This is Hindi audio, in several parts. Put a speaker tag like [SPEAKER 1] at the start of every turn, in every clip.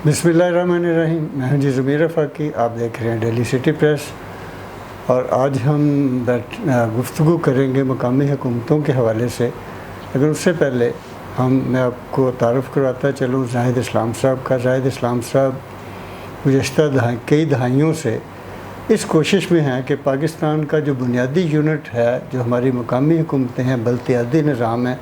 [SPEAKER 1] बिस्मिल्लाहिर्रहमानिर्रहीम। मैं हूं जी ज़मीर रफ़ाकी, आप देख रहे हैं डेली सिटी प्रेस। और आज हम गुफ्तगू करेंगे मकामी हुकूमतों के हवाले से। लेकिन उससे पहले मैं आपको तारुफ़ करवाता चलूँ ज़ाहिद इस्लाम साहब का। ज़ाहिद इस्लाम साहब गुज़श्ता कई दहाइयों से इस कोशिश में हैं कि पाकिस्तान का जो बुनियादी यूनिट है, जो हमारी मकामी हुकूमतें हैं, बल्दियाती निज़ाम है,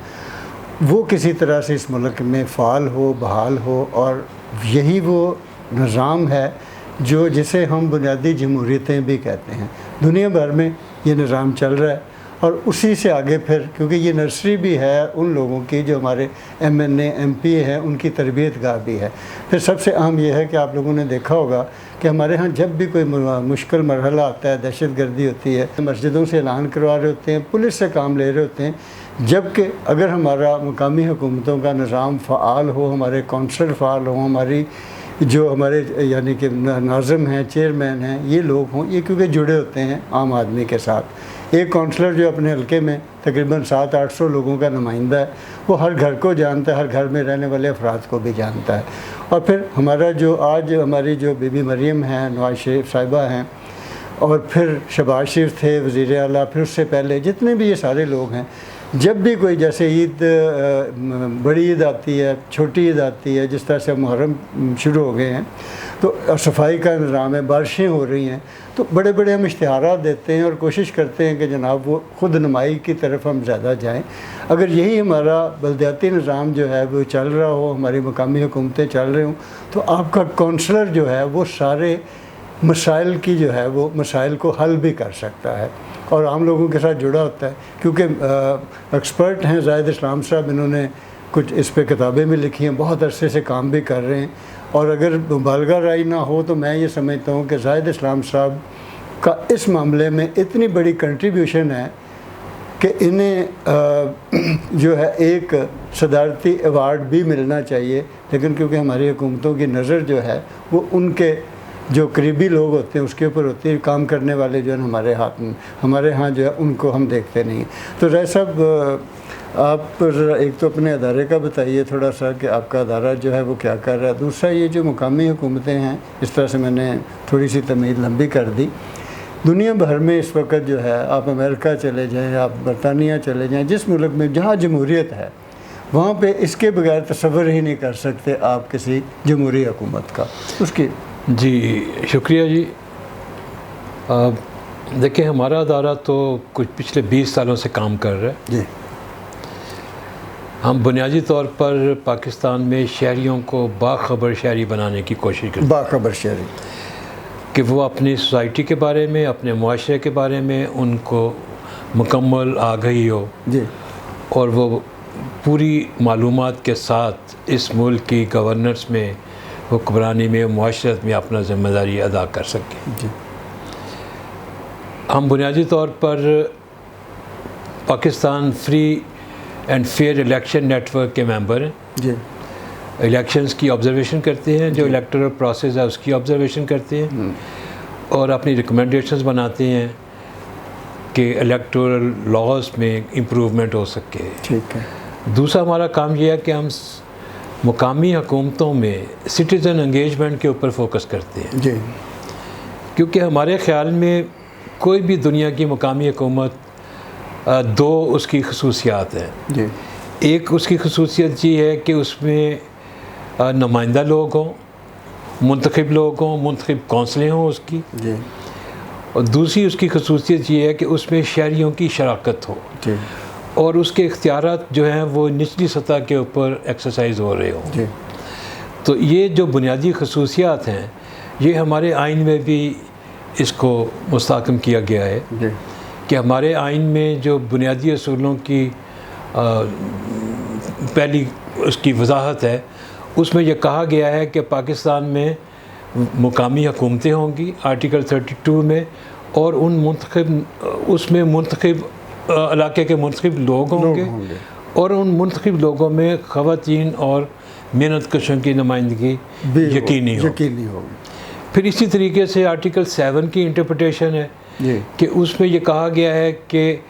[SPEAKER 1] वो किसी तरह से इस मुल्क में फ़ाल हो, बहाल हो। और यही वो निज़ाम है जिसे हम बुनियादी जमहूरियतें भी कहते हैं। दुनिया भर में ये निज़ाम चल रहा है और उसी से आगे फिर, क्योंकि ये नर्सरी भी है उन लोगों की जो हमारे MNA MP हैं, उनकी तरबियत गाह भी है। फिर सबसे अहम यह है कि आप लोगों ने देखा होगा कि हमारे यहाँ जब भी कोई मुश्किल मरहला आता है, दहशतगर्दी होती है, मस्जिदों से ऐलान करवा रहे होते हैं, पुलिस से काम ले रहे होते हैं। जबकि अगर हमारा मकामी हुकूमतों का निज़ाम फ़ाल हो, हमारे कौंसल फ़ाल हों, हमारे यानी कि नाज़िम हैं, चेयरमैन हैं, ये लोग हों, ये क्योंकि जुड़े होते हैं आम आदमी के साथ। एक काउंसलर जो अपने हल्के में तकरीबन 700-800 लोगों का नुमाइंदा है, वो हर घर को जानता है, हर घर में रहने वाले अफराद को भी जानता है। और फिर हमारा जो आज हमारी जो बीबी मरियम हैं, नवाज शरीफ साहिबा हैं, और फिर शहबाज शरीफ थे वज़ीर आला, फिर उससे पहले जितने भी ये सारे लोग हैं, जब भी कोई जैसे ईद, बड़ी ईद आती है, छोटी ईद आती है, जिस तरह से मुहर्रम शुरू हो गए हैं, तो सफाई का निज़ाम है, बारिशें हो रही हैं, तो बड़े बड़े हम इश्तिहारात देते हैं और कोशिश करते हैं कि जनाब वो ख़ुद नुमाई की तरफ हम ज़्यादा जाएं। अगर यही हमारा बल्दियाती निज़ाम जो है वो चल रहा हो, हमारी मकामी हुकूमतें चल रही हों, तो आपका कौंसलर जो है वो सारे मसाइल की जो है वो मसाइल को हल भी कर सकता है और आम लोगों के साथ जुड़ा होता है। क्योंकि एक्सपर्ट हैं ज़ाहिद इस्लाम साहब, इन्होंने कुछ इस पे किताबें भी लिखी हैं, बहुत अरसे से काम भी कर रहे हैं। और अगर मुबालगा राय ना हो तो मैं ये समझता हूँ कि ज़ाहिद इस्लाम साहब का इस मामले में इतनी बड़ी कंट्रीब्यूशन है कि इन्हें जो है एक सदारती अवार्ड भी मिलना चाहिए। लेकिन क्योंकि हमारी हुकूमतों की नज़र जो है वो उनके जो करीबी लोग होते हैं उसके ऊपर होती है, काम करने वाले जो है हमारे यहाँ जो है उनको हम देखते नहीं। तो राय साहब, आप एक तो अपने अदारे का बताइए थोड़ा सा कि आपका अदारा जो है वो क्या कर रहा है। दूसरा ये जो मुकामी हुकूमतें हैं, इस तरह से मैंने थोड़ी सी तमीज़ लंबी कर दी। दुनिया भर में इस वक्त जो है, आप अमेरिका चले जाएँ, आप बरतानिया चले जाएँ, जिस मुल्क में जहाँ जमहूरियत है वहाँ पे इसके बगैर तसव्वुर ही नहीं कर सकते आप किसी जमहूरी हुकूमत का उसकी।
[SPEAKER 2] जी शुक्रिया जी। देखिए, हमारा अदारा तो कुछ पिछले 20 सालों से काम कर रहा है
[SPEAKER 1] जी।
[SPEAKER 2] हम बुनियादी तौर पर पाकिस्तान में शहरियों को बाखबर शहरी बनाने की कोशिश करते हैं।
[SPEAKER 1] बाखबर शहरी
[SPEAKER 2] कि वो अपनी सोसाइटी के बारे में, अपने मुआशरे के बारे में उनको मुकम्मल आगाही हो
[SPEAKER 1] जी, और
[SPEAKER 2] वो पूरी मालूमात के साथ इस मुल्क की गवर्नेंस में, हुक्मरानी में, मुआशरत में अपना ज़िम्मेदारी अदा कर सकें जी। हम बुनियादी तौर पर Pakistan free and fair election network के मेंबर हैं
[SPEAKER 1] जी।
[SPEAKER 2] इलेक्शंस की ऑब्जर्वेशन करते हैं, जो इलेक्टोरल प्रोसेस है उसकी ऑब्जर्वेशन करते हैं और अपनी रिकमेंडेशंस बनाते हैं कि इलेक्टोरल लॉज में इम्प्रूवमेंट हो सके।
[SPEAKER 1] ठीक है।
[SPEAKER 2] दूसरा हमारा काम यह है कि हम मुकामी हुकूमतों में सिटीज़न एंगेजमेंट के ऊपर फोकस करते हैं
[SPEAKER 1] जी।
[SPEAKER 2] क्योंकि हमारे ख़्याल में कोई भी दुनिया की मुकामी हुकूमत दो उसकी खसूसियात हैं
[SPEAKER 1] जी।
[SPEAKER 2] एक उसकी खसूसियत ये है कि उसमें नुमाइंदा लोग हों, मुंतखब लोग हों, मुंतखब कौंसलें हों उसकी
[SPEAKER 1] जी।
[SPEAKER 2] और दूसरी उसकी खसूसियत ये है कि उसमें शहरियों की शराकत हो
[SPEAKER 1] जी।
[SPEAKER 2] और उसके इख्तियारात जो हैं वो निचली सतह के ऊपर एक्सरसाइज हो रहे हों
[SPEAKER 1] जी।
[SPEAKER 2] तो ये जो बुनियादी खसूसियात हैं ये हमारे आइन में भी इसको मुस्तहकम किया गया है
[SPEAKER 1] जी।
[SPEAKER 2] कि हमारे आइन में जो बुनियादी असूलों की पहली उसकी वजाहत है उसमें यह कहा गया है कि पाकिस्तान में मुकामी हुकूमतें होंगी आर्टिकल 32 में और उन उसमें मुंतखब इलाके के मुंतखब लोग होंगे और उन मुंतखब लोगों में ख़वातीन और मेहनत कशों की नुमाइंदगी यकीनी होगी। फिर इसी तरीके से आर्टिकल 7 की इंटरप्रटेशन है कि उसमें यह कहा गया है कि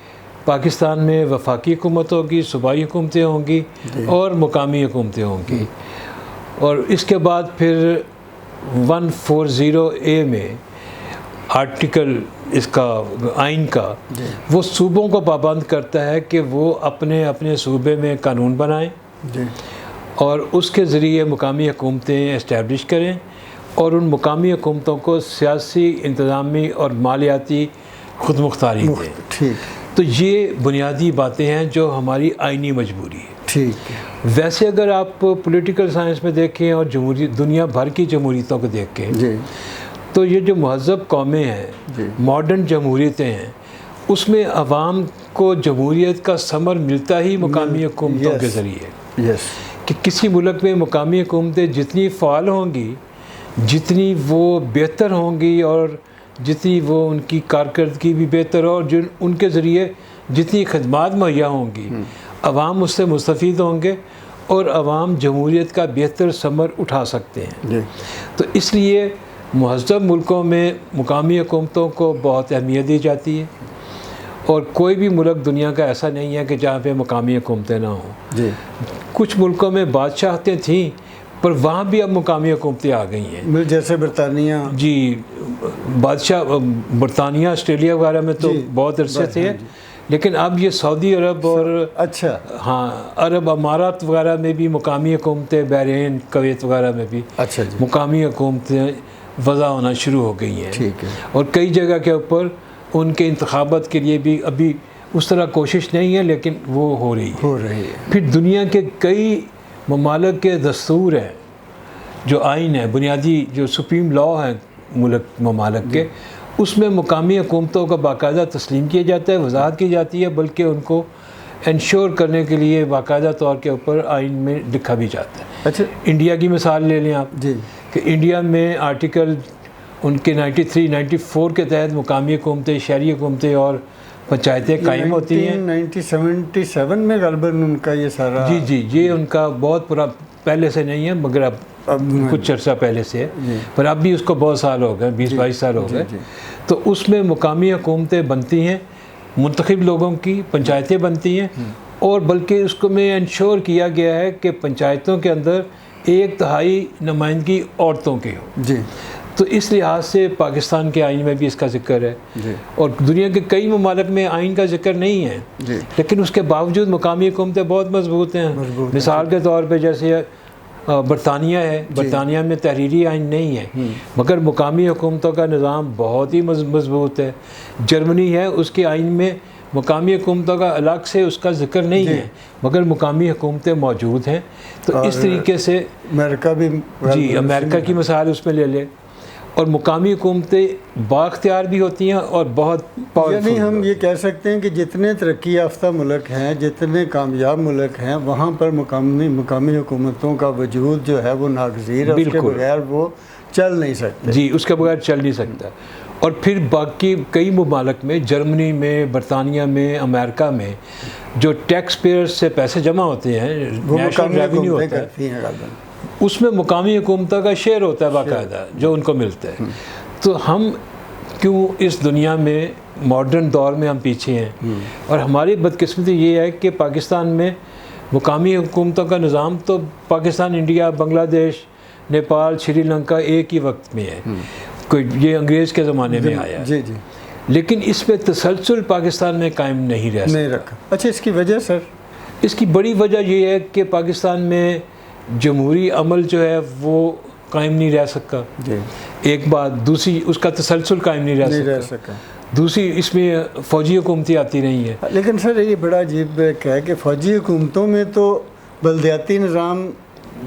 [SPEAKER 2] पाकिस्तान में वफाकी हुकूमत होगी, सूबाई हुकूमतें होंगी और मुकामी हुकूमतें होंगी और इसके बाद फिर 140A में आर्टिकल इसका आइन का वो सूबों को पाबंद करता है कि वो अपने अपने सूबे में कानून बनाएं और उसके ज़रिए मुकामी हुकूमतें इस्टेब्लिश करें और उन मुकामी हुकूमतों को सियासी, इंतज़ामी और मालियाती खुद मुख्तारी दें।
[SPEAKER 1] ठीक।
[SPEAKER 2] तो ये बुनियादी बातें हैं जो हमारी आइनी मजबूरी है।
[SPEAKER 1] ठीक है।
[SPEAKER 2] वैसे अगर आप पॉलिटिकल साइंस में देखें और जमहूरी दुनिया भर की जमहूरियतों को देखें
[SPEAKER 1] जी,
[SPEAKER 2] तो ये जो महज़ब कौमें हैं, मॉडर्न जमहूरियतें हैं, उसमें अवाम को जमहूरियत का समर मिलता ही मुकामी हुकूमतों के ज़रिए।
[SPEAKER 1] यस।
[SPEAKER 2] कि किसी मुल्क में मुकामी हुकूमतें जितनी फ़ाल होंगी, जितनी वो बेहतर होंगी और जितनी वो उनकी कारकर्दगी भी बेहतर और जो उनके ज़रिए जितनी खदमात मुहैया होंगी, अवाम उससे मुस्तफ़ीद होंगे और अवाम जमहूरियत का बेहतर समर उठा सकते हैं।
[SPEAKER 1] जी।
[SPEAKER 2] तो इसलिए महज़ब मुल्कों में मुकामी हुकूमतों को बहुत अहमियत दी जाती है और कोई भी मुल्क दुनिया का ऐसा नहीं है कि जहाँ पे मुकामी हुकूमतें ना हों।
[SPEAKER 1] जी।
[SPEAKER 2] कुछ मुल्कों में बादशाहतें थीं पर वहाँ भी अब मुकामी हुकूमतें आ गई हैं।
[SPEAKER 1] जैसे बरतानिया।
[SPEAKER 2] जी, बादशाह बरतानिया, ऑस्ट्रेलिया वगैरह में तो बहुत अरसे थे, लेकिन अब ये सऊदी अरब और
[SPEAKER 1] अच्छा,
[SPEAKER 2] हाँ, अरब अमारात वगैरह में भी मुकामी हुकूमतें, बहरीन, कुवैत वगैरह में भी
[SPEAKER 1] अच्छा जी,
[SPEAKER 2] मुकामी हुकूमतें वज़ा होना शुरू हो गई हैं।
[SPEAKER 1] ठीक है।
[SPEAKER 2] और कई जगह के ऊपर उनके इंतखाबात के लिए भी अभी उस तरह कोशिश नहीं है, लेकिन वो हो रही है। फिर दुनिया के कई ममालिक के दस्तूर हैं, जो आइन है, बुनियादी जो सुप्रीम लॉ हैं मुल्क ममालिक के, उसमें मुकामी हुकूमतों का बाकायदा तस्लीम किया जाता है, वजाहत की जाती है, बल्कि उनको इंश्योर करने के लिए बाकायदा तौर के ऊपर आइन में लिखा भी जाता है।
[SPEAKER 1] अच्छा,
[SPEAKER 2] इंडिया की मिसाल ले लें आप
[SPEAKER 1] जी,
[SPEAKER 2] कि इंडिया में आर्टिकल उनके 93, 94 के तहत मुकामी हुकूमतें, शहरी हुकूमतें और पंचायतें कायम होती हैं।
[SPEAKER 1] 1977 में गलबन उनका ये सारा।
[SPEAKER 2] जी जी, ये उनका बहुत पूरा पहले से नहीं है, मगर अब कुछ अर्सा पहले से है, पर अब भी उसको बहुत साल हो गए, 20-22 साल हो गए। तो उसमें मुकामी हुकूमतें बनती हैं, मुंतखब लोगों की पंचायतें बनती हैं, और बल्कि उसको में इंश्योर किया गया है कि पंचायतों के अंदर 1/3 नुमाइंदगी औरतों की हो।
[SPEAKER 1] जी।
[SPEAKER 2] तो इस लिहाज से पाकिस्तान के आइन में भी इसका जिक्र है
[SPEAKER 1] जी।
[SPEAKER 2] और दुनिया के कई ममालिक में आइन का जिक्र नहीं है
[SPEAKER 1] जी।
[SPEAKER 2] लेकिन उसके बावजूद मुकामी हुकूमतें बहुत मजबूत हैं। मिसाल के तौर पे जैसे बरतानिया है, बरतानिया में तहरीरी आइन नहीं है मगर मुकामी हुकूमतों का निज़ाम बहुत ही मजबूत है। जर्मनी है, उसके आइन में मुकामी हुकूमतों का अलग से उसका जिक्र नहीं है मगर मुकामी हुकूमतें मौजूद हैं। तो इस तरीके से
[SPEAKER 1] अमेरिका भी,
[SPEAKER 2] जी, अमेरिका की मिसाल उसमें ले लें, और मुकामी हुकूमतें बाख्तियार भी होती हैं और बहुत पावरफुल।
[SPEAKER 1] यानी हम ये कह सकते हैं कि जितने तरक्की याफ्ता मुल्क हैं, जितने कामयाब मुल्क हैं, वहाँ पर मुकामी हुकूमतों का वजूद जो है वो नागज़ीर है, उसके बगैर वो चल नहीं सकते।
[SPEAKER 2] जी, उसके बगैर चल नहीं सकता। और फिर बाकी कई ममालिक में, जर्मनी में, बरतानिया में, अमेरिका में जो टैक्स पेयर्स से पैसे जमा होते हैं,
[SPEAKER 1] वो
[SPEAKER 2] नेशनल रेवेन्यू होता है, उसमें मुकामी हुकूमतों का शेयर होता है बाकायदा जो उनको मिलता है। तो हम क्यों इस दुनिया में मॉडर्न दौर में हम पीछे हैं, और हमारी बदकिस्मती ये है कि पाकिस्तान में मुकामी हुकूमतों का निज़ाम तो पाकिस्तान, इंडिया, बांग्लादेश, नेपाल, श्रीलंका एक ही वक्त में है, कोई ये अंग्रेज़ के ज़माने में आया है।
[SPEAKER 1] जी जी।
[SPEAKER 2] लेकिन इसमें तसलसल पाकिस्तान में कायम नहीं
[SPEAKER 1] रखा। अच्छा, इसकी वजह सर?
[SPEAKER 2] इसकी बड़ी वजह ये है कि पाकिस्तान में जमहूरी अमल जो है वो कायम नहीं रह सका। एक बात, दूसरी उसका तसलसल कायम नहीं रह सका। दूसरी, इसमें फ़ौजी हुकूमतें आती रही हैं।
[SPEAKER 1] लेकिन सर ये बड़ा अजीब है कि फ़ौजी हुकूमतों में तो बलदियाती निज़ाम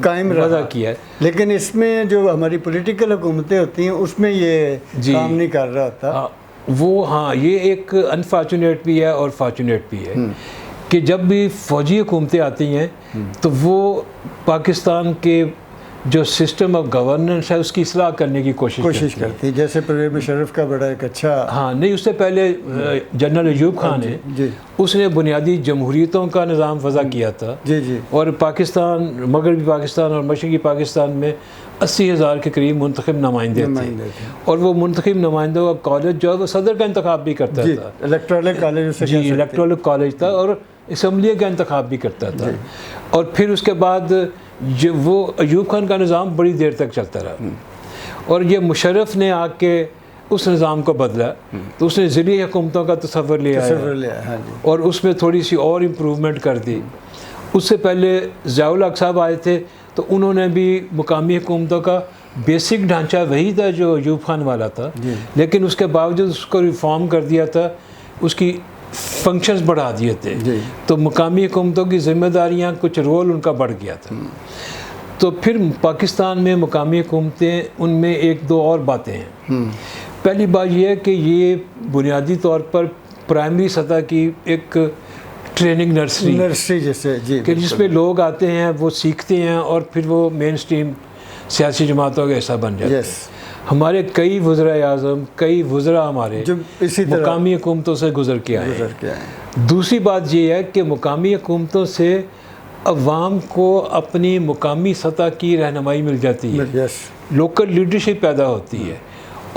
[SPEAKER 1] कायम रहा
[SPEAKER 2] किया है,
[SPEAKER 1] लेकिन इसमें जो हमारी पॉलिटिकल हुकूमतें होती हैं उसमें ये काम नहीं कर रहा था।
[SPEAKER 2] वो हाँ, ये एक अनफॉर्चुनेट भी है और फॉर्चुनेट भी है कि जब भी फ़ौजी हुकूमतें आती हैं तो वो पाकिस्तान के जो सिस्टम ऑफ गवर्नेंस है उसकी इस्लाह करने की कोशिश करती है।
[SPEAKER 1] जैसे परवेज़ मुशर्रफ का बड़ा एक अच्छा,
[SPEAKER 2] हाँ नहीं, उससे पहले जनरल अयूब खान है, उसने बुनियादी जमहूरियतों का निज़ाम वज़ा किया था।
[SPEAKER 1] जी जी।
[SPEAKER 2] और पाकिस्तान, मगरबी पाकिस्तान और मशरक़ी पाकिस्तान में 80,000 के करीब मुंतखब नुमाइंदे थे, और वो मुंतखब नुमाइंदों का कॉलेज जो है वो सदर का इंतखाब भी करता था।
[SPEAKER 1] इलेक्टोरल कॉलेज,
[SPEAKER 2] जी, इलेक्टोरल कॉलेज था, और असम्बली का इंतखाब भी करता था। और फिर उसके बाद जो वो अयूब खान का निज़ाम बड़ी देर तक चलता रहा और ये मुशर्रफ ने आके उस निज़ाम को बदला तो उसने ज़िली हुकूमतों का तसव्वुर ले आया
[SPEAKER 1] हाँ जी।
[SPEAKER 2] और उसमें थोड़ी सी और इम्प्रूवमेंट कर दी। उससे पहले ज़ियाउल हक साहब आए थे तो उन्होंने भी मुकामी हुकूमतों का बेसिक ढांचा वही था जो अयूब खान वाला था, लेकिन उसके बावजूद उसको रिफॉर्म कर दिया था, उसकी फंक्शंस बढ़ा दिए थे, तो मुकामी हुकूमतों की ज़िम्मेदारियाँ कुछ रोल उनका बढ़ गया था। तो फिर पाकिस्तान में मुकामी हुकूमतें, उनमें एक दो और बातें हैं। पहली बात यह है कि ये बुनियादी तौर पर प्राइमरी सतह की एक ट्रेनिंग नर्सरी
[SPEAKER 1] जैसे जी,
[SPEAKER 2] कि जिसमें लोग आते हैं, वो सीखते हैं और फिर वो मेन स्ट्रीम सियासी जमातों का हिस्सा बन जाते हैं। हमारे कई वज़ीर आज़म, कई वज़रा हमारे
[SPEAKER 1] जो इसी तरह
[SPEAKER 2] मुकामी हुकूमतों से गुज़र के आए हैं। दूसरी बात ये है कि मुकामी हुकूमतों से अवाम को अपनी मुकामी सतह की रहनुमाई मिल जाती है, लोकल लीडरशिप पैदा होती है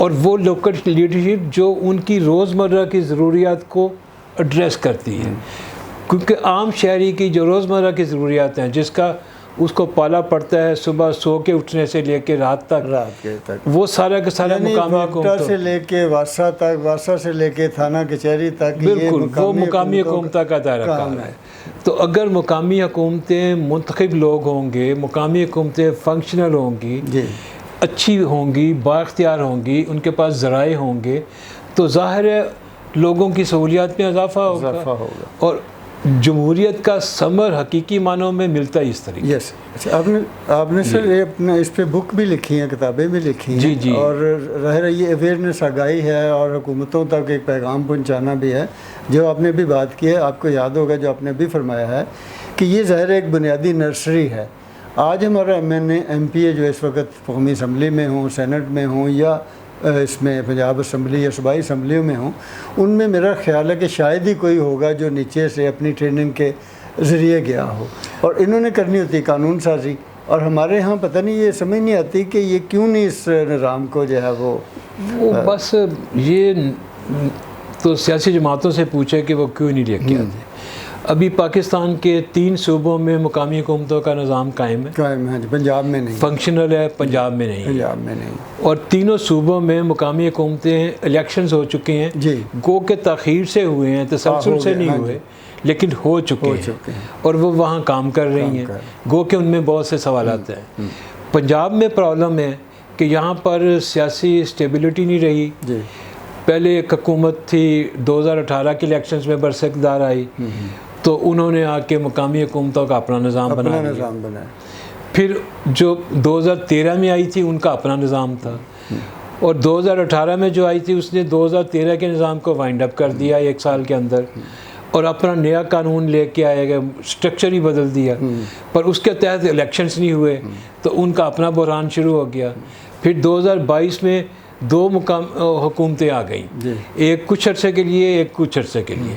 [SPEAKER 2] और वो लोकल लीडरशिप जो उनकी रोज़मर्रा की ज़रूरियात को एड्रेस करती है, क्योंकि आम शहरी की जो रोज़मर्रा की ज़रूरियात हैं, जिसका उसको पाला पड़ता है सुबह सो के उठने से लेके रात तक, वो सारा का सारा मुकामी हुकूमत
[SPEAKER 1] से लेके वासा तक, वासा से लेके थाना कचहरी तक,
[SPEAKER 2] बिल्कुल वो मुकामी हुकूमत का दायरा काम है। तो अगर मुकामी हुकूमतें मुंतखब लोग होंगे, मुकामी हुकूमतें फंक्शनल होंगी, अच्छी होंगी, बाख्तियार होंगी, उनके पास ज़राए होंगे, तो ज़ाहिर है लोगों की सहूलियात में इजाफा होगा और जमहूरियत का समर हकीकी मानों में मिलता है इस तरीके।
[SPEAKER 1] यस, अच्छा, आपने सर ये अपना इस पे बुक भी लिखी हैं, किताबें भी लिखी हैं
[SPEAKER 2] जी जी,
[SPEAKER 1] और रह ये अवेयरनेस आगाही है और हुकूमतों तक एक पैगाम पहुंचाना भी है। जो आपने भी बात की है, आपको याद होगा जो आपने भी फरमाया है कि ये ज़ाहिर एक बुनियादी नर्सरी है। आज हमारा MPA जो इस वक्त कौमी असम्बली में हों, सेनेट में हों या इसमें पंजाब असम्बली या सूबाई असम्बलियों में हों, उनमें मेरा ख्याल है कि शायद ही कोई होगा जो नीचे से अपनी ट्रेनिंग के ज़रिए गया हो और इन्होंने करनी होती कानून साजी। और हमारे यहाँ पता नहीं, ये समझ नहीं आती कि ये क्यों नहीं इस निज़ाम को जो है वो
[SPEAKER 2] बस ये तो सियासी जमातों से पूछे कि वो क्यों नहीं लेके आते। अभी पाकिस्तान के 3 सूबों में मुकामी हुकूमतों का निज़ाम कायम है,
[SPEAKER 1] पंजाब में नहीं,
[SPEAKER 2] फंक्शनल है, पंजाब में नहीं, और तीनों सूबों में मुकामी हुकूमतें इलेक्शंस हो चुके हैं जी, गो के ताख़ीर से हुए हैं, तसलसल से नहीं हुए, लेकिन हो चुके हैं और वो वहाँ काम कर रही हैं, गो के उनमें बहुत से सवालात हैं। पंजाब में प्रॉब्लम है कि यहाँ पर सियासी स्टेबिलिटी नहीं रही। पहले एक हुकूमत थी, 2018 के इलेक्शंस में बरसकदार आई, तो उन्होंने आके मुकामी हुकूमतों का अपना निज़ाम बनाया। फिर जो 2013 में आई थी उनका अपना निज़ाम था और 2018 में जो आई थी उसने 2013 के निज़ाम को वाइंड अप कर दिया 1 साल के अंदर और अपना नया कानून लेके आएगा, स्ट्रक्चर ही बदल दिया, पर उसके तहत इलेक्शंस नहीं हुए तो उनका अपना बहरान शुरू हो गया। फिर 2022 में 2 हुकूमतें आ गई, एक कुछ अरसे के लिए, एक कुछ अरसे के लिए,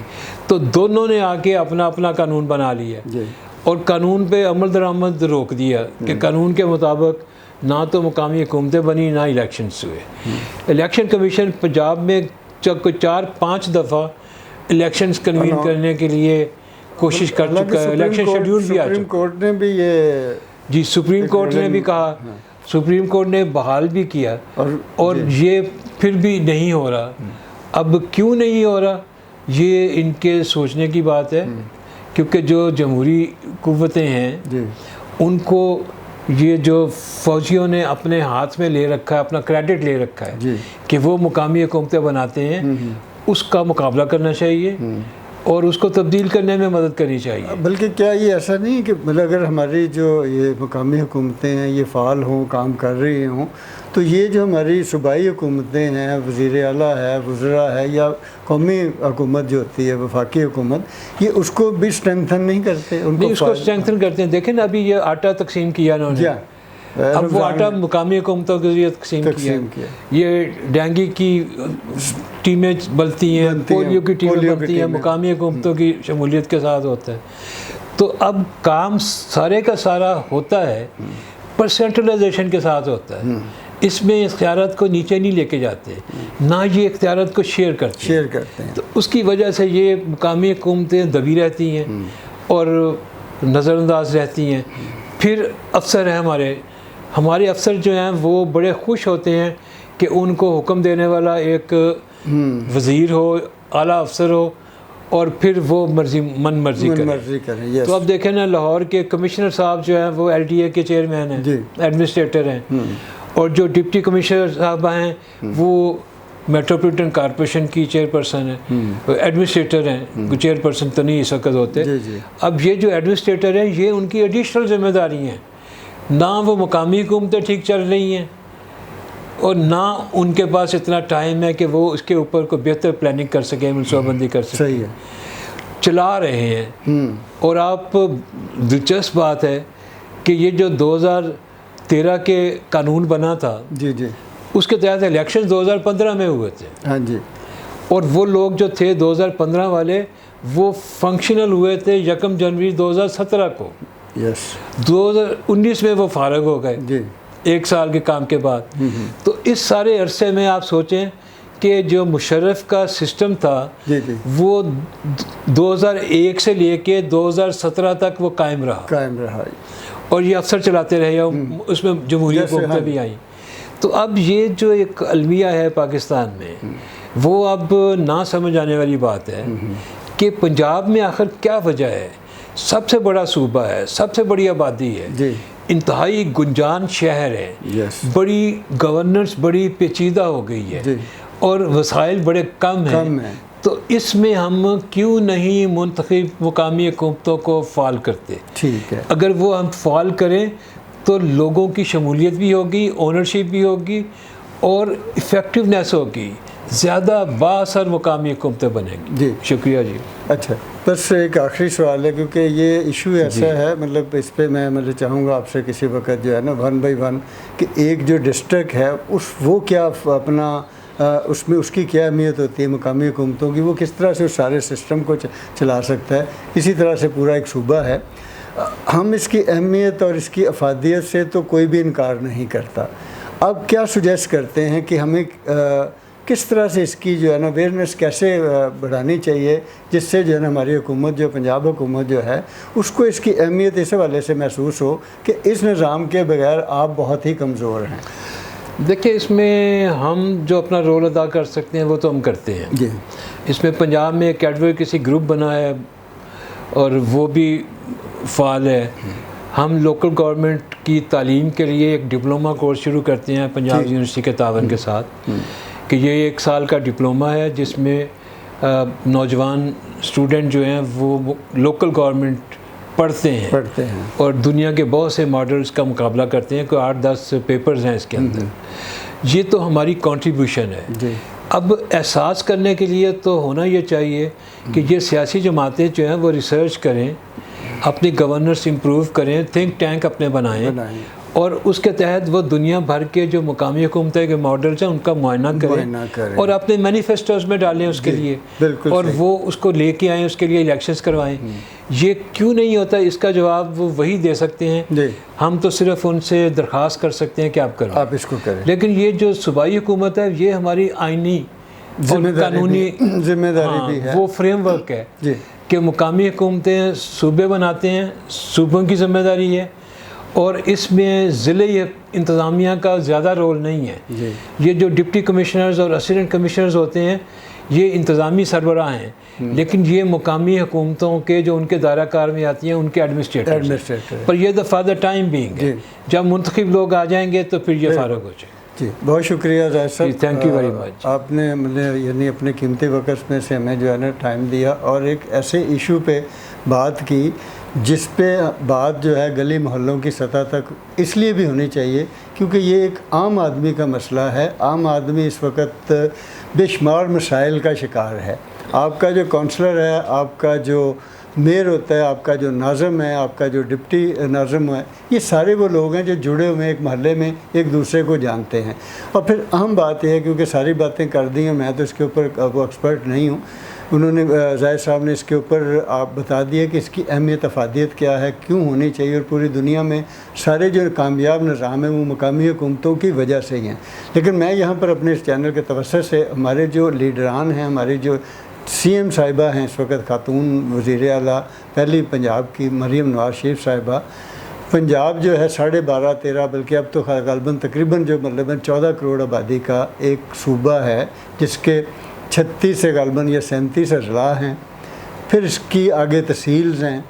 [SPEAKER 2] तो दोनों ने आके अपना अपना कानून बना लिया और कानून पे अमल दरामद रोक दिया कि कानून के मुताबिक ना तो मुकामी हुकूमतें बनी ना इलेक्शंस हुए। इलेक्शन कमीशन पंजाब में 4-5 दफ़ा इलेक्शंस कन्वीन करने के लिए कोशिश कर चुका है, इलेक्शन शेड्यूल भी आ चुका है।
[SPEAKER 1] सुप्रीम कोर्ट ने भी ये
[SPEAKER 2] जी, सुप्रीम कोर्ट ने भी कहा, सुप्रीम कोर्ट ने बहाल भी किया और ये फिर भी नहीं हो रहा। अब क्यों नहीं हो रहा, ये इनके सोचने की बात है, क्योंकि जो जमहूरी कुव्वतें हैं उनको ये जो फ़ौजियों ने अपने हाथ में ले रखा है, अपना क्रेडिट ले रखा है कि वो मुकामी हुकूमतें बनाते हैं, उसका मुकाबला करना चाहिए और उसको तब्दील करने में मदद करनी चाहिए।
[SPEAKER 1] बल्कि क्या ये ऐसा नहीं कि मतलब अगर हमारी जो ये मुकामी हुकूमतें हैं ये फ़ाल हों, काम कर रही हों, तो ये जो हमारी सूबाई हुकूमतें हैं, वज़ीर आला है, वज़रा है या कौमी हुकूमत जो होती है, वफाकी हुकूमत, ये उसको भी स्ट्रेंथन नहीं करते,
[SPEAKER 2] उनको उसको स्ट्रेंथन करते हैं। देखें ना, अभी ये आटा तकसीम किया उन्होंने, अब वो आटा मुकामी हुकूमतों के जरिए तकसीम किया। ये डेंगू की टीमें बनती हैं, पोलियो की टीमें बनती हैं, मुकामी हुकूमतों की शमूलियत के साथ होता है। तो अब काम सारे का सारा होता है पर सेंट्रलाइजेशन के साथ होता है, इसमें इख्तियारात को नीचे नहीं लेके जाते, ना ये इख्तियारात को शेयर करते हैं। तो उसकी वजह से ये मुकामी हुकूमतें दबी रहती हैं और नज़रअंदाज रहती हैं। फिर अफसर हैं हमारे अफसर जो हैं वो बड़े खुश होते हैं कि उनको हुक्म देने वाला एक वज़ीर हो, आला अफसर हो, और फिर वो मन मर्जी करें।
[SPEAKER 1] yes.
[SPEAKER 2] तो अब देखें ना, लाहौर के कमिश्नर साहब जो हैं वो LTA के चेयरमैन हैं, एडमिनिस्ट्रेटर हैं, और जो डिप्टी कमिश्नर साहब हैं वो मेट्रोपॉलिटन कॉरपोरेशन की चेयरपर्सन है, एडमिनिस्ट्रेटर हैं, चेयरपर्सन तो नहीं इस वक्त होते। अब ये जो एडमिनिस्ट्रेटर हैं ये उनकी एडिशनल जिम्मेदारी हैं, ना वो मुकामी हुकूमतें ठीक चल रही हैं और ना उनके पास इतना टाइम है कि वो उसके ऊपर कोई बेहतर प्लानिंग कर सकें, मनसूबाबंदी कर सकें।
[SPEAKER 1] सही है,
[SPEAKER 2] चला रहे हैं। और आप दिलचस्प बात है कि ये जो 2013 के कानून बना था,
[SPEAKER 1] जी,
[SPEAKER 2] उसके तहत इलेक्शन 2015 में हुए थे।
[SPEAKER 1] हाँ जी।
[SPEAKER 2] और वो लोग जो थे 2015 वाले वो फंक्शनल हुए थे 1 जनवरी 2017 को।
[SPEAKER 1] यस।
[SPEAKER 2] 2019 में वो फारग हो गए
[SPEAKER 1] जी, 1
[SPEAKER 2] साल के काम के बाद। तो इस सारे अरसे में आप सोचें कि जो मुशर्रफ का सिस्टम था
[SPEAKER 1] जी,
[SPEAKER 2] वो 2001 से लेके 2017 तक वो कायम रहा और ये अफसर चलाते रहे, उसमें जमहूरी हुकूमतें भी आई। तो अब ये जो एक अलमिया है पाकिस्तान में, वो अब ना समझ आने वाली बात है कि पंजाब में आखिर क्या वजह है। सबसे बड़ा सूबा है, सबसे बड़ी आबादी है, इंतहाई गुंजान शहर है, बड़ी गवर्नेंस बड़ी पेचीदा हो गई है और वसाइल बड़े कम हैं। तो इसमें हम क्यों नहीं मुंतखब मुकामी हुकूमतों को फाल करते? ठीक है, अगर वो हम फाल करें तो लोगों की शमूलियत भी होगी, ओनरशिप भी होगी और इफ़ेक्टिवनेस होगी, ज़्यादा बाअसर मुकामी हुकूमतें बनेंगी। जी, शुक्रिया जी।
[SPEAKER 1] अच्छा, बस एक आखिरी सवाल है, क्योंकि ये इशू ऐसा है, मतलब इस पे मैं चाहूँगा आपसे किसी वक्त जो है ना 1 बाय 1 कि एक जो डिस्ट्रिक्ट है वो क्या अपना उसमें उसकी क्या अहमियत होती है मुकामी हुकूमतों की, वो किस तरह से उस सारे सिस्टम को चला सकता है। इसी तरह से पूरा एक सूबा है, हम इसकी अहमियत और इसकी अफादियत से तो कोई भी इनकार नहीं करता। अब क्या सुजेस्ट करते हैं कि हमें किस तरह से इसकी जो है ना अवेयरनेस कैसे बढ़ानी चाहिए, जिससे जो है ना हमारी हुकूमत जो पंजाब हुकूमत जो है उसको इसकी अहमियत इस हवाले से महसूस हो कि इस निज़ाम के बगैर आप बहुत ही कमज़ोर हैं।
[SPEAKER 2] देखिए, इसमें हम जो अपना रोल अदा कर सकते हैं वो तो हम करते हैं जी। इसमें पंजाब में एक एडवोकेसी ग्रुप बना है और वो भी फ़ाल है। हम लोकल गवर्नमेंट की तालीम के लिए एक डिप्लोमा कोर्स शुरू करते हैं पंजाब यूनिवर्सिटी के तावन के साथ, कि ये 1 साल का डिप्लोमा है जिसमें नौजवान स्टूडेंट जो हैं वो लोकल गवर्नमेंट पढ़ते हैं और दुनिया के बहुत से मॉडल्स का मुकाबला करते हैं। कोई 8-10 पेपर्स हैं इसके अंदर। ये तो हमारी कंट्रीब्यूशन है। अब एहसास करने के लिए तो होना ये चाहिए कि ये सियासी जमातें जो हैं वो रिसर्च करें, अपनी गवर्नेंस इम्प्रूव करें, थिंक टैंक अपने बनाएं और उसके तहत वो दुनिया भर के जो मुकामी हुकूमतें के मॉडल्स हैं उनका मुआयना करें और अपने मैनिफेस्टोज में डालें उसके लिए, और वो उसको लेके आएँ, उसके लिए इलेक्शंस करवाएं। ये क्यों नहीं होता, इसका जवाब वो वही दे सकते हैं। हम तो सिर्फ उनसे दरख्वास्त कर सकते हैं कि आप करें, आप इसको करें। लेकिन ये जो सूबाई हुकूमत है ये हमारी आइनी और कानूनी जिम्मेदारी भी है, वो फ्रेमवर्क है कि मुकामी हुकूमतें सूबे बनाते हैं, सूबों की जिम्मेदारी है और इसमें ज़िले इंतज़ामिया का ज़्यादा रोल नहीं है। ये जो डिप्टी कमिश्नर्स और असिस्टेंट कमिश्नर्स होते हैं ये इंतज़ामी सरबराह हैं, लेकिन ये मुकामी हुकूमतों के जो उनके दायरा कार में आती हैं उनके एडमिनिस्ट्रेटर पर ये the for the time being है। जब मुंतखब लोग आ जाएंगे तो फिर ये फारग हो जाए।
[SPEAKER 1] जी, बहुत शुक्रिया जायद साहब,
[SPEAKER 2] थैंक यू वेरी मच।
[SPEAKER 1] आपने मतलब यानी अपने कीमती वक्त में से हमें जो है ना टाइम दिया और एक ऐसे इशू पे बात की जिस पे बात जो है गली मोहल्लों की सतह तक इसलिए भी होनी चाहिए क्योंकि ये एक आम आदमी का मसला है। आम आदमी इस वक्त बेशुमार मसाइल का शिकार है। आपका जो काउंसलर है, आपका जो मेयर होता है, आपका जो नाज़म है, आपका जो डिप्टी नाज़म है, ये सारे वो लोग हैं जो जुड़े हुए हैं एक महल्ले में, एक दूसरे को जानते हैं। और फिर अहम बात यह है क्योंकि सारी बातें कर दी हैं, मैं तो इसके ऊपर वो एक्सपर्ट नहीं हूँ, उन्होंने जायद साहब ने इसके ऊपर आप बता दिया कि इसकी अहमियत अफादियत क्या है, क्यों होनी चाहिए, और पूरी दुनिया में सारे जो कामयाब निज़ाम हैं वो मुकामी हुकूमतों की वजह से ही हैं। लेकिन मैं यहाँ पर अपने इस चैनल के तवज्जो से हमारे जो लीडरान हैं, हमारी जो CM साहिबा हैं इस वक्त, खातून वज़ीर आला पहली पंजाब की मरीम नवाज़ शरीफ साहिबा, पंजाब जो है 12.5-13 बल्कि अब तो ग़ालिबन तकरीबन जो मतलब 14 करोड़ आबादी का एक सूबा है, जिसके 36 से ग़ालिबन या 37 अजला हैं, फिर इसकी आगे तहसील्स हैं।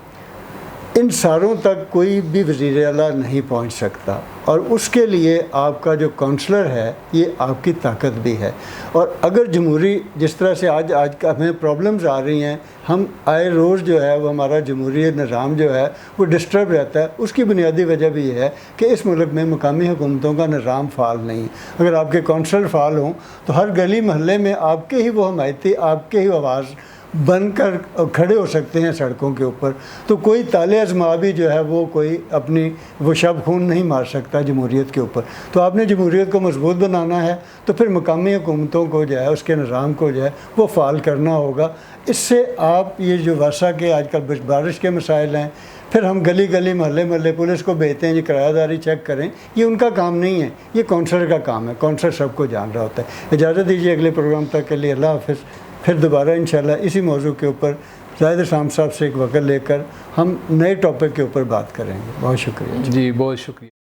[SPEAKER 1] इन सारों तक कोई भी वज़ीर आला नहीं पहुंच सकता, और उसके लिए आपका जो काउंसलर है ये आपकी ताकत भी है। और अगर जमहूरी जिस तरह से आज का हमें प्रॉब्लम्स आ रही हैं, हम आए रोज़ जो है वो हमारा जमहूरी निज़ाम जो है वो डिस्टर्ब रहता है, उसकी बुनियादी वजह भी ये है कि इस मुल्क में मकामी हुकूमतों का निज़ाम फ़ाल नहीं। अगर आपके काउंसलर फ़ाल हों तो हर गली महल्ले में आपके ही वो हमायती, आपके ही आवाज़ बनकर खड़े हो सकते हैं सड़कों के ऊपर। तो कोई ताले आज़मा भी जो है वो कोई अपनी वो शब खून नहीं मार सकता जमहूरियत के ऊपर। तो आपने जमहूरियत को मजबूत बनाना है तो फिर मकामी हुकूमतों को जो है उसके निज़ाम को जो है वो फ़ाल करना होगा। इससे आप ये जो वर्षा के आजकल बारिश के मसाइल हैं, फिर हम गली गली महल्ले महल्ले पुलिस को भेजते हैं जी किरायादारी चेक करें, ये उनका काम नहीं है, ये काउंसलर का काम है। काउंसलर सबको जान रहा होता है। इजाज़त दीजिए, अगले प्रोग्राम तक के लिए अल्लाह हाफ़िज़। फिर दोबारा इंशाल्लाह इसी मौजू के ऊपर ज़ाहिद शाम साहब से एक वक़्त लेकर हम नए टॉपिक के ऊपर बात करेंगे। बहुत शुक्रिया
[SPEAKER 2] जी, बहुत शुक्रिया।